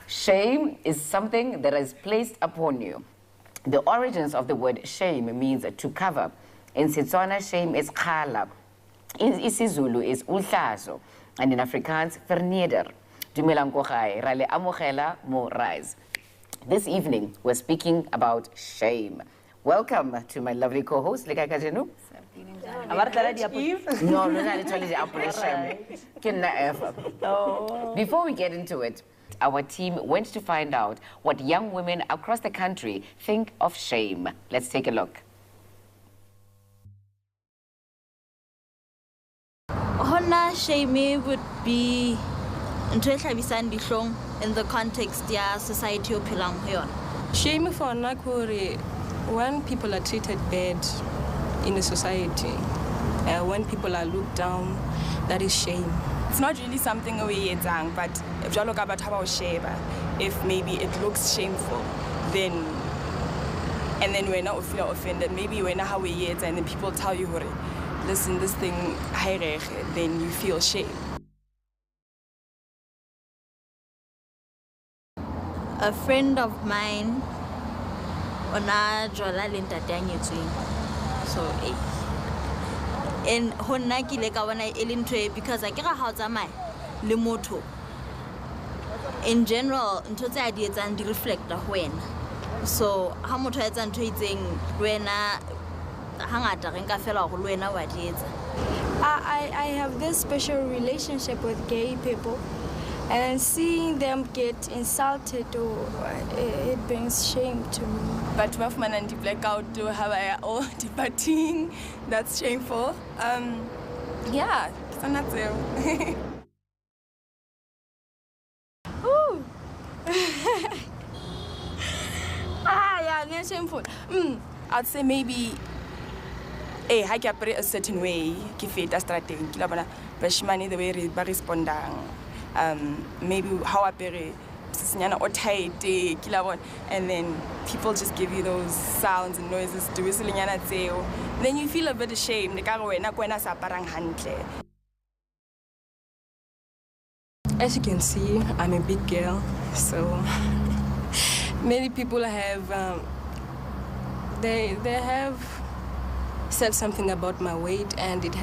Shame is something that is placed upon you. The origins of the word shame means to cover. In Setswana, shame is khala. In isiZulu is uhlazo. And in Afrikaans, verneder. Dumelang ko gae, ra le amogela mo rise. This evening, we're speaking about shame. Welcome to my lovely co-host, Leka Kajenu. No, before we get into it, our team went to find out what young women across the country think of shame. Let's take a look. Hona shame would be in the context of society. Shame for Nakuri when people are treated bad in a society, when people are looked down, that is shame. It's not really something we done, but if maybe it looks shameful, then we're not feel offended. Maybe we're not how we and then people tell you, listen, this thing, then you feel shame. A friend of mine, so and hona ke le ka bona e le ntwe because I kira ha tsamaya le motho in general ntho tse a di etsang di reflecta ho wena, so ha motho a etsa ntho itseng wena hangata re nka fela go le wena wa di etsa. I have this special relationship with gay people, and seeing them get insulted, it brings shame to me. But Wafman and the blackout do have all debating. That's shameful. Yeah, it's not there. Yeah, that's shameful. I'd say maybe I can put a certain way, kifeta strategy, bashmani the way they respond. Maybe how I bury or tight, and then people just give you those sounds and noises. Then you feel a bit ashamed. As you can see, I'm a big girl, so many people have they have said something about my weight, and it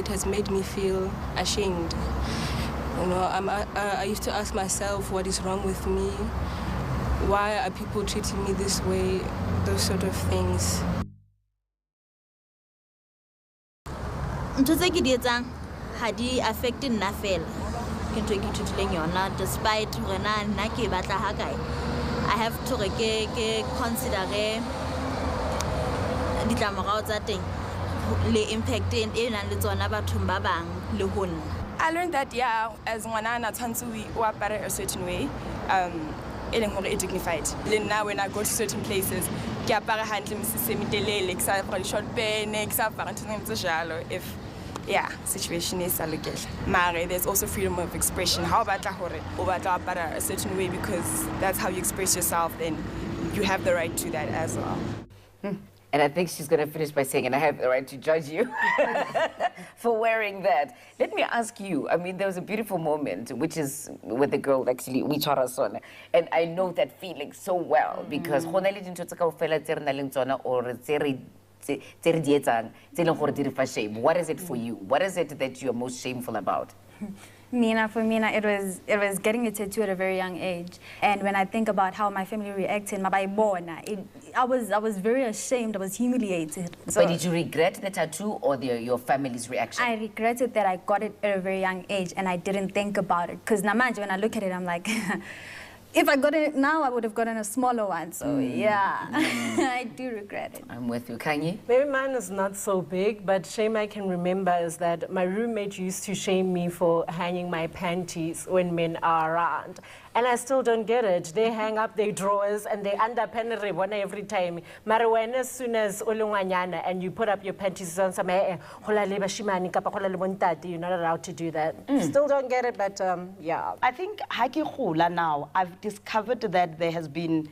has made me feel ashamed. You know, I used to ask myself, what is wrong with me? Why are people treating me this way? Those sort of things. Had he affected Nafel? Despite I have to consider the impact in I learned that, yeah, as Wanana Tansui or a certain way, dignified. Then now when I go to certain places, if situation is Mare, there's also freedom of expression. How about a certain way, because that's how you express yourself, then you have the right to that as well. And I think she's going to finish by saying, and I have the right to judge you for wearing that. Let me ask you, I mean, there was a beautiful moment, which is with the girl, actually, Wichara, and I know that feeling so well, because or what is it for you? What is it that you're most shameful about? For Mina, it was getting a tattoo at a very young age. And when I think about how my family reacted, I was very ashamed, I was humiliated. So, but did you regret the tattoo or your family's reaction? I regretted that I got it at a very young age and I didn't think about it. Because Namanja, when I look at it, I'm like, if I got it now, I would have gotten a smaller one. So yeah, I do regret it. I'm with you. Kanye? Maybe mine is not so big, but shame I can remember is that my roommate used to shame me for hanging my panties when men are around. And I still don't get it. They hang up their drawers and they underpen every time. Marijuana, as soon as ulunganyana and you put up your panties on some you're not allowed to do that. Still don't get it, but yeah. I think haki khula now, I've discovered that there has been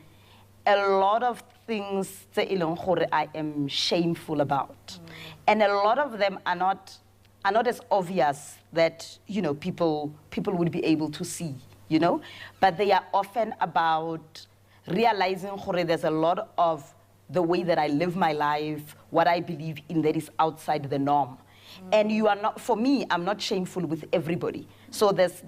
a lot of things I am shameful about. And a lot of them are not are not as obvious that, you know, people would be able to see, you know, but they are often about realizing there's a lot of the way that I live my life, what I believe in that is outside the norm. And you are not, for me, I'm not shameful with everybody. So there's,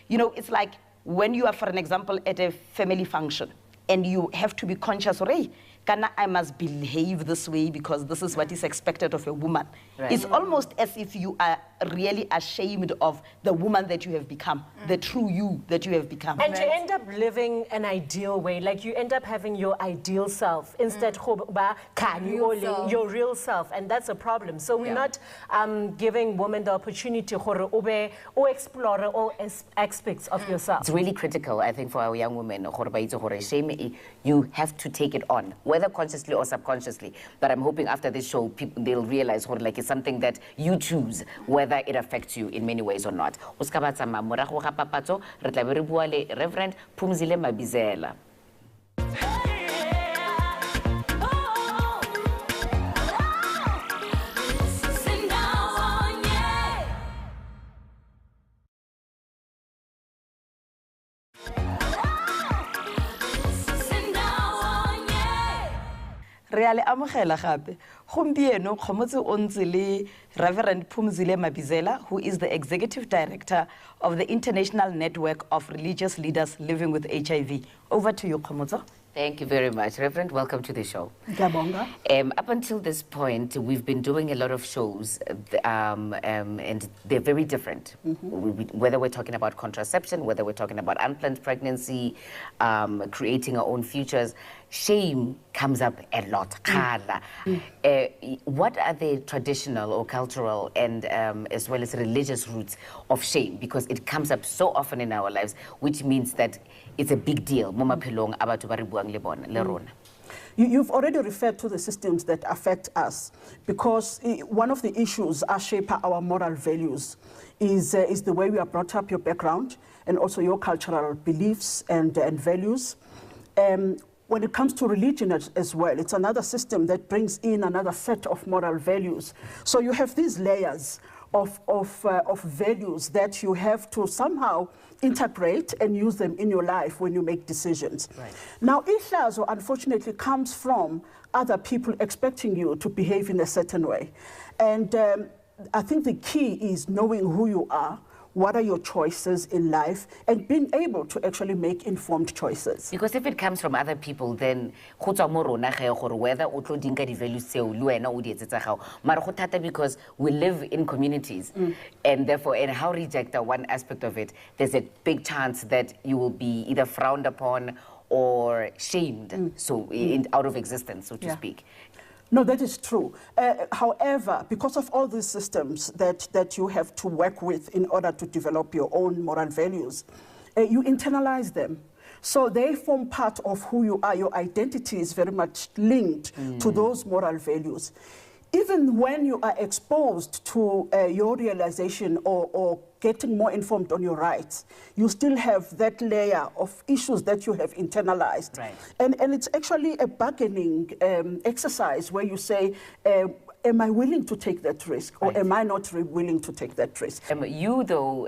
you know, it's like when you are, for an example, at a family function and you have to be conscious, hey, I must behave this way because this is what is expected of a woman. Right. It's almost as if you are really ashamed of the woman that you have become, the true you that you have become. And you end up living an ideal way, like you end up having your ideal self instead of your real self, and that's a problem. So we're not giving women the opportunity to explore all aspects of yourself. It's really critical, I think, for our young women. Shame, you have to take it on, whether consciously or subconsciously. But I'm hoping after this show, they'll realize like it's something that you choose, whether it affects you in many ways or not. Reverend Phumzile Mabizela. Reale amogela gape gompieno kgomotse o ntse le Reverend Phumzile Mabizela, who is the executive director of the International Network of Religious Leaders Living with HIV. Over to you, Khomotso. Thank you very much, Reverend. Welcome to the show. Up until this point, we've been doing a lot of shows, and they're very different. Whether we're talking about contraception, whether we're talking about unplanned pregnancy, creating our own futures, shame comes up a lot. What are the traditional or cultural and as well as religious roots of shame? Because it comes up so often in our lives, which means that it's a big deal. You've already referred to the systems that affect us, because one of the issues that shape our moral values is the way we are brought up, your background, and also your cultural beliefs and values. When it comes to religion as well, it's another system that brings in another set of moral values. So you have these layers of values that you have to somehow integrate and use them in your life when you make decisions. Right. Now, ihlazo unfortunately comes from other people expecting you to behave in a certain way. And I think the key is knowing who you are, what are your choices in life, and being able to actually make informed choices. Because if it comes from other people, then whether the values because we live in communities, and therefore, and how reject one aspect of it, there's a big chance that you will be either frowned upon or shamed, out of existence, so to speak. No, that is true. However, because of all these systems that you have to work with in order to develop your own moral values, you internalize them. So they form part of who you are. Your identity is very much linked to those moral values. Even when you are exposed to your realization or getting more informed on your rights, you still have that layer of issues that you have internalized. Right. And it's actually a bargaining exercise where you say, am I willing to take that risk, or am I not willing to take that risk? You, though,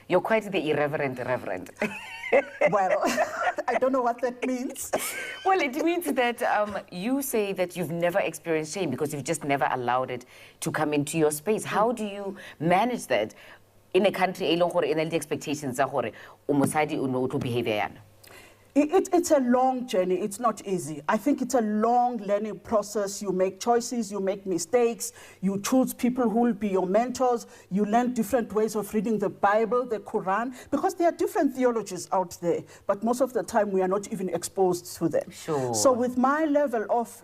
you're quite the irreverent reverend. Well, I don't know what that means. Well, it means that you say that you've never experienced shame because you've just never allowed it to come into your space. How do you manage that in a country in the expectations to behavior? It's a long journey. It's not easy. I think it's a long learning process. You make choices, you make mistakes, you choose people who will be your mentors, you learn different ways of reading the Bible, the Quran, because there are different theologies out there, but most of the time we are not even exposed to them. Sure. So with my level of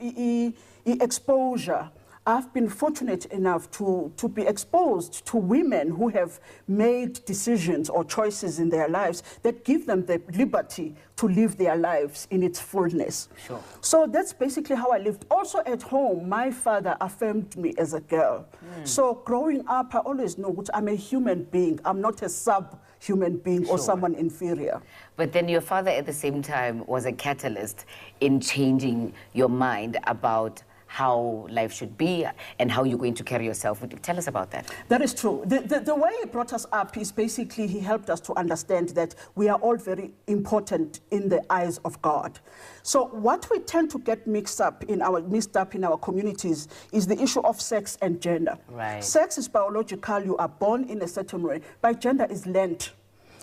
exposure, I've been fortunate enough to be exposed to women who have made decisions or choices in their lives that give them the liberty to live their lives in its fullness. Sure. So that's basically how I lived. Also at home, my father affirmed me as a girl. So growing up, I always know that I'm a human being. I'm not a sub-human being or someone inferior. But then your father at the same time was a catalyst in changing your mind about how life should be and how you're going to carry yourself. Tell us about that. That is true. The way he brought us up is basically he helped us to understand that we are all very important in the eyes of God. So what we tend to get mixed up in our communities is the issue of sex and gender. Right. Sex is biological, you are born in a certain way, but gender is learned.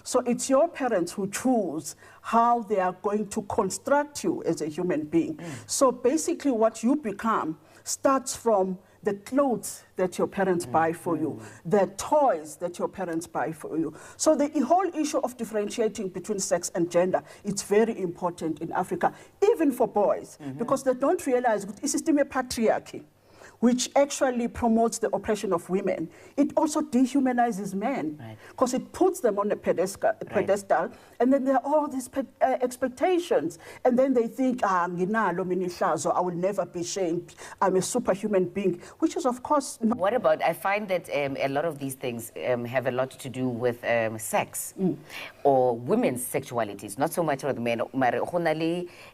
So it's your parents who choose how they are going to construct you as a human being. So basically what you become starts from the clothes that your parents buy for you, the toys that your parents buy for you. So the whole issue of differentiating between sex and gender, it's very important in Africa, even for boys, because they don't realize it's a system of patriarchy, which actually promotes the oppression of women. It also dehumanizes men, because it puts them on a pedestal, and then there are all these expectations, and then they think, I will never be shamed, I'm a superhuman being, which is of course not. What about, I find that a lot of these things have a lot to do with sex or women's sexualities, not so much with men.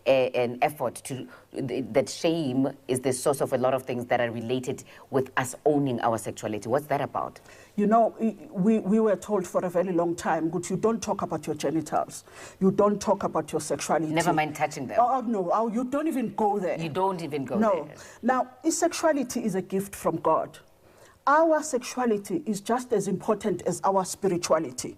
An effort to, that shame is the source of a lot of things that are related with us owning our sexuality. What's that about? You know, we were told for a very long time, you don't talk about your genitals. You don't talk about your sexuality. Never mind touching them. Oh, no, you don't even go there. You don't even go there. No. Now, sexuality is a gift from God. Our sexuality is just as important as our spirituality.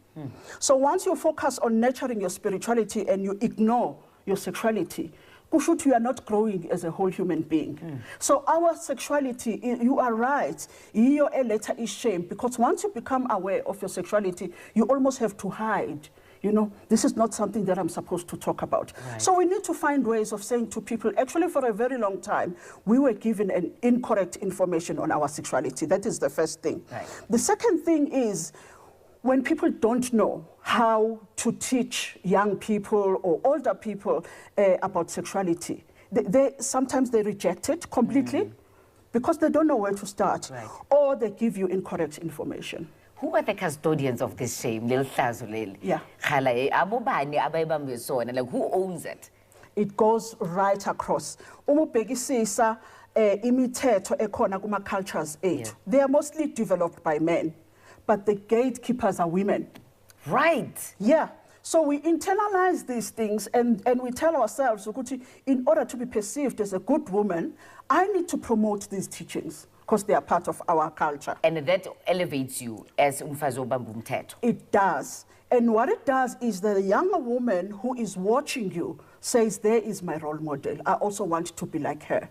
So once you focus on nurturing your spirituality and you ignore your sexuality, you are not growing as a whole human being. So our sexuality, you are right, your letter is shame, because once you become aware of your sexuality, you almost have to hide. You know, this is not something that I'm supposed to talk about. Right. So we need to find ways of saying to people, actually for a very long time, we were given an incorrect information on our sexuality. That is the first thing. Right. The second thing is, when people don't know how to teach young people or older people about sexuality, sometimes they reject it completely because they don't know where to start, right, or they give you incorrect information. Who are the custodians of this shame? Yeah. Like, who owns it? It goes right across. Imithetho ekhona kuma cultures ethu. They are mostly developed by men, but the gatekeepers are women. Right. Yeah. So we internalize these things and we tell ourselves, in order to be perceived as a good woman, I need to promote these teachings because they are part of our culture. And that elevates you as umfazi obamba umthetho. It does. And what it does is that a younger woman who is watching you says, there is my role model. I also want to be like her.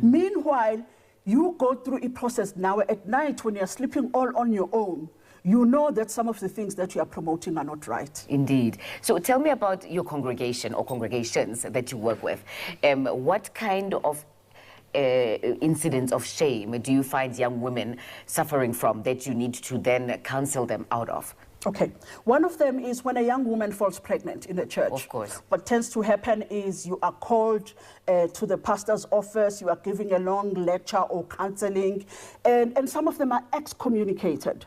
Meanwhile, you go through a process now at night when you're sleeping all on your own. You know that some of the things that you are promoting are not right. Indeed. So tell me about your congregation or congregations that you work with. What kind of incidents of shame do you find young women suffering from that you need to then counsel them out of? Okay. One of them is when a young woman falls pregnant in the church. Of course. What tends to happen is you are called to the pastor's office, you are giving a long lecture or counseling, and some of them are excommunicated.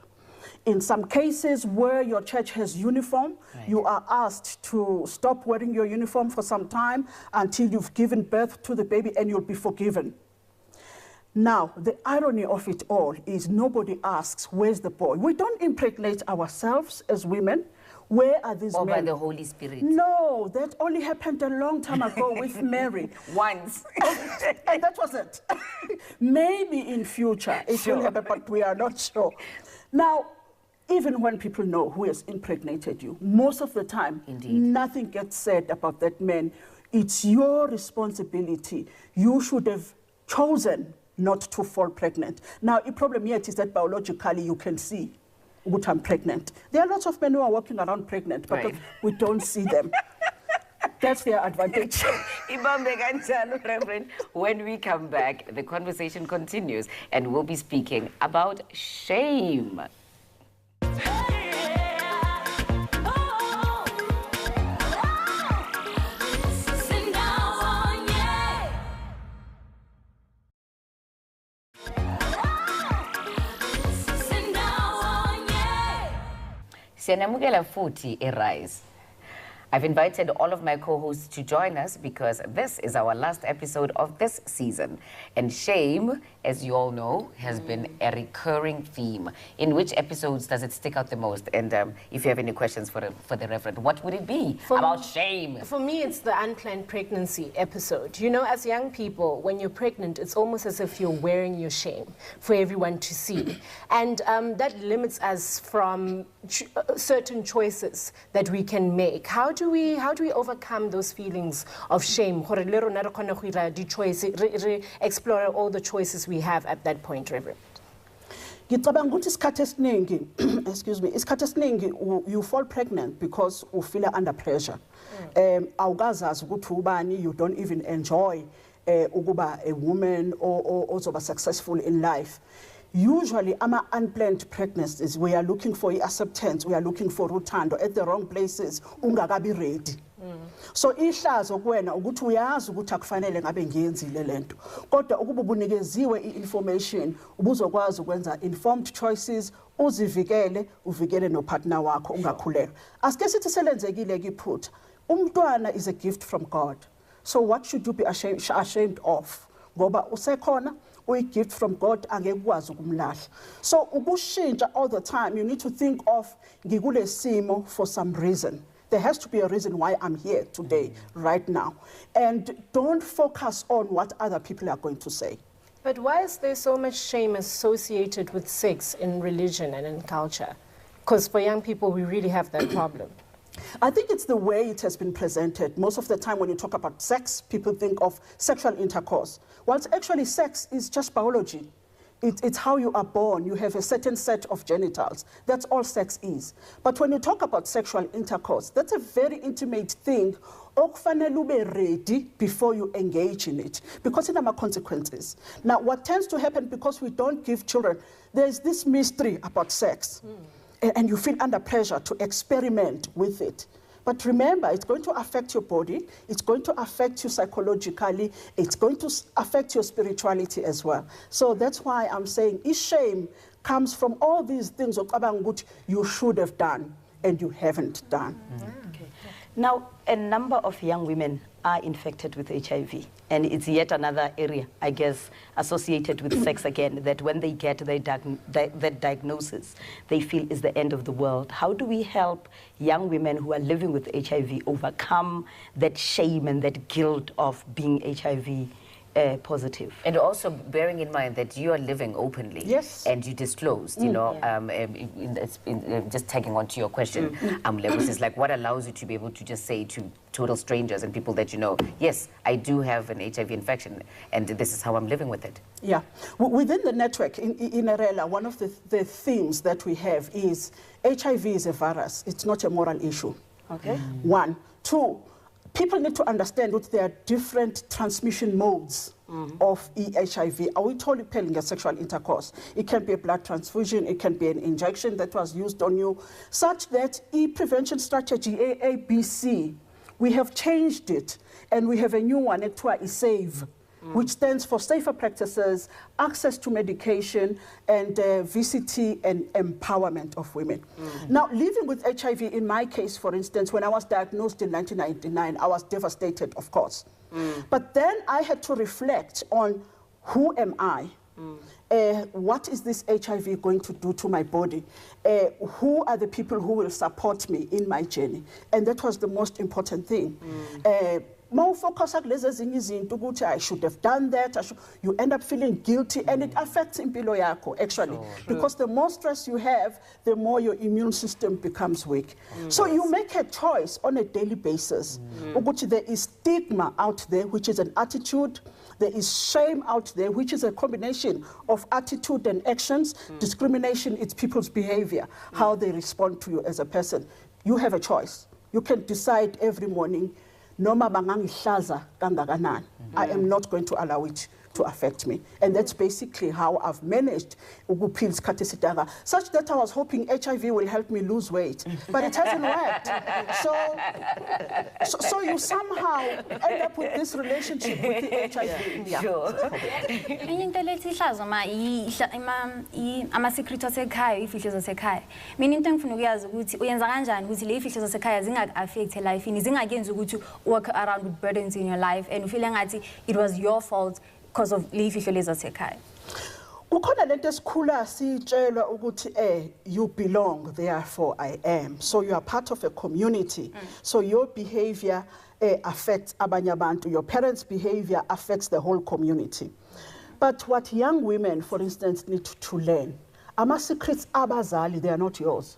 In some cases where your church has uniform, right, you are asked to stop wearing your uniform for some time until you've given birth to the baby and you'll be forgiven. Now, the irony of it all is nobody asks, where's the boy? We don't impregnate ourselves as women. Where are these men? Or by the Holy Spirit. No, that only happened a long time ago with Mary. Once. And that was it. Maybe in future it will happen, but we are not sure. Now, even when people know who has impregnated you, most of the time, indeed, nothing gets said about that man. It's your responsibility. You should have chosen not to fall pregnant. Now, the problem yet is that biologically you can see what I'm pregnant. There are lots of men who are walking around pregnant, but right, we don't see them. That's their advantage. Reverend, when we come back, the conversation continues, and we'll be speaking about shame. Siyanamukela futhi eRise. I've invited all of my co-hosts to join us because this is our last episode of this season. And shame, as you all know, has been a recurring theme. In which episodes does it stick out the most? And if you have any questions for the Reverend, what would it be about shame? For me, it's the unplanned pregnancy episode. You know, as young people, when you're pregnant, it's almost as if you're wearing your shame for everyone to see. And that limits us from certain choices that we can make. How do we overcome those feelings of shame? Explore all the choices we have at that point, Reverend. Ngicabanga ukuthi isikhathi esiningi excuse me, isikhathi esiningi you fall pregnant because you feel under pressure. Awukazazi ukuthi ubani, you don't even enjoy ukuba a woman or ozoba successful in life. Usually, unplanned pregnancies, we are looking for acceptance, we are looking for uthando at the wrong places, ungakabi ready. So ihlazo kuwena ukuthi uyazi ukuthi akufanele ngabe ngiyenzile lento. Kodwa ukuba ubunikeziwe i-information, ubuzokwazi ukwenza informed choices, uzivikele, uvikele no partner wakho ungakhuleka. Asike sithi selenzekile kiphutha. Umntwana is a gift from God. So what should you be ashamed of? Ngoba usekhona uyi-gift from God angekwazi ukumlahla. So ukushintsha all the time, you need to think of ngikule simo for some reason. There has to be a reason why I'm here today, right now. And don't focus on what other people are going to say. But why is there so much shame associated with sex in religion and in culture? Because for young people, we really have that problem. I think it's the way it has been presented. Most of the time when you talk about sex, people think of sexual intercourse. Whilst actually sex is just biology. It's how you are born. You have a certain set of genitals. That's all sex is. But when you talk about sexual intercourse, that's a very intimate thing. Okufanele ube ready before you engage in it, because it has consequences. Now, what tends to happen because we don't give children, there's this mystery about sex. And you feel under pressure to experiment with it. But remember, it's going to affect your body, it's going to affect you psychologically, it's going to affect your spirituality as well. So that's why I'm saying shame comes from all these things you should have done and you haven't done. Okay. Now, a number of young women are infected with HIV, and it's yet another area, I guess, associated with sex again, that when they get that diagnosis, they feel is the end of the world. How do we help young women who are living with HIV overcome that shame and that guilt of being HIV positive? And also bearing in mind that you are living openly. Yes. And you disclosed, you know, just tagging on to your question, levels is like what allows you to be able to just say to total strangers and people that you know, yes, I do have an HIV infection and this is how I'm living with it. Yeah. Within the network, in Arela, one of the themes that we have is HIV is a virus. It's not a moral issue. Okay. One. Two, people need to understand that there are different transmission modes of HIV. Are we totally telling a sexual intercourse? It can be a blood transfusion, it can be an injection that was used on you, such that prevention strategy AABC, we have changed it, and we have a new one, SAVE, which stands for Safer Practices, Access to Medication, and VCT and Empowerment of Women. Now, living with HIV, in my case, for instance, when I was diagnosed in 1999, I was devastated, of course. But then I had to reflect on who am I? What is this HIV going to do to my body? Who are the people who will support me in my journey? And that was the most important thing. More focus on I should have done that. You end up feeling guilty, and it affects impilo yako actually, because the more stress you have, the more your immune system becomes weak. So you make a choice on a daily basis. There is stigma out there, which is an attitude. There is shame out there, which is a combination of attitude and actions. Discrimination, it's people's behavior, how they respond to you as a person. You have a choice. You can decide every morning, Noma bangangihlaza kangakanani, I am not going to allow it to affect me. And that's basically how I've managed such that I was hoping HIV will help me lose weight, but it hasn't worked. So you somehow end up with this relationship with the HIV. Yeah. Sure. Enye into lethi ihlazo ama-secret asekhaya, iy'fihlo zasekhaya. Mina into engifuna ukuyazi ukuthi uyenza kanjani ukuthi le iy'fihlo zasekhaya zingaku-affect elifini, zingakenzi ukuthi walk around with burdens in your life and ufile ngathi it was your fault because of le iy'fihlo lezi zasekhaya. Kukhona lento esikhula sitshelwa ukuthi you belong, therefore I am. So you are part of a community. So your behavior affects abanye abantu. Your parents' behavior affects the whole community. But what young women, for instance, need to learn, ama-secrets abazali, they are not yours.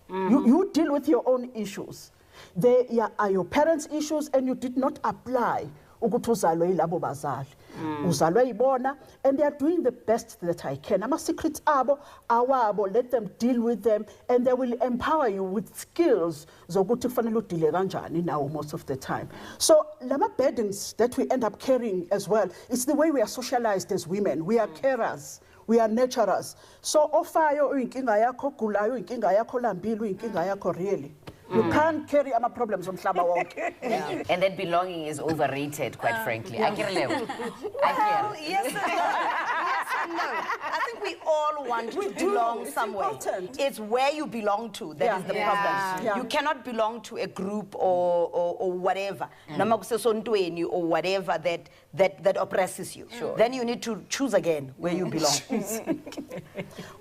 You deal with your own issues. They are your parents' issues, and you did not apply ukuthi uzalwe yilabo bazali. Uzalwe yibona, and they are doing the best that I can. Ama-secrets abo, awabo, let them deal with them, and they will empower you with skills zokuthi kufanele udile kanjani now most of the time. So lama burdens that we end up carrying as well, it's the way we are socialized as women. We are carers. We are nurturers. So ofayo uyinkinga yakho, gulayo uyinkinga yakho, lambile uyinkinga yakho really. You can't carry our problems on Flaba Walk. And that belonging is overrated, quite frankly. Well, yes and no. Yes and no. I think we all want to belong somewhere. Important. It's where you belong to that is the problem. Yeah. You cannot belong to a group or whatever, or whatever that oppresses you. Sure. Then you need to choose again where you belong.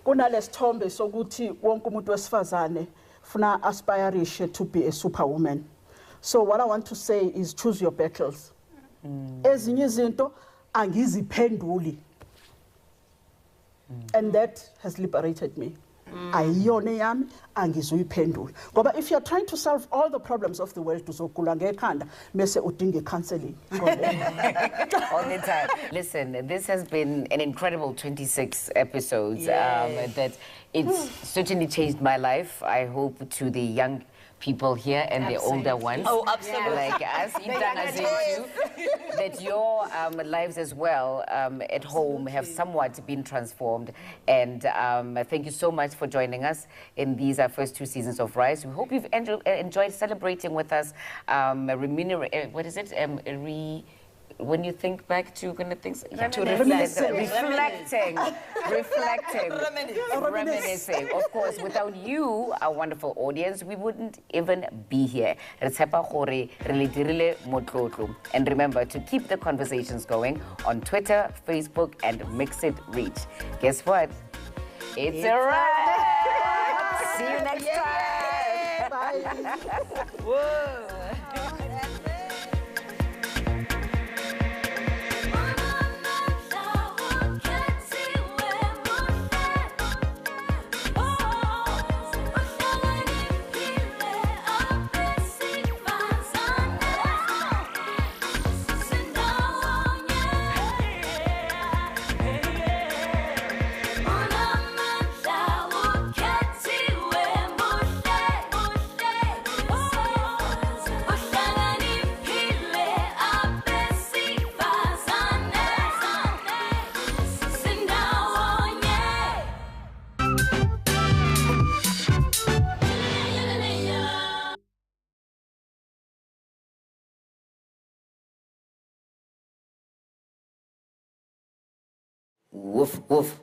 Kunalesithombe sokuthi wonke umuntu wesifazane funa aspire to be a superwoman. So what I want to say is choose your battles. Ezinye izinto angiziphenduli. And that has liberated me. Ayiyona yami angizuyiphendula. Ngoba if you are trying to solve all the problems of the world uzogula ngekhanda bese udinga counseling. All the time. Listen, this has been an incredible 26 episodes. That it's certainly changed my life. I hope to the young people here and the older ones. Oh, absolutely. Like us, that your lives as well at home have somewhat been transformed. And thank you so much for joining us in these first 2 seasons of Rise. We hope you've enjoyed celebrating with us. What is it? When you think back to kind of things, reflecting, reminiscing. Of course, without you, our wonderful audience, we wouldn't even be here. And remember to keep the conversations going on Twitter, Facebook, and Mix It Reach. Guess what? It's a wrap. See you next time. Bye. Whoa. Woof, woof.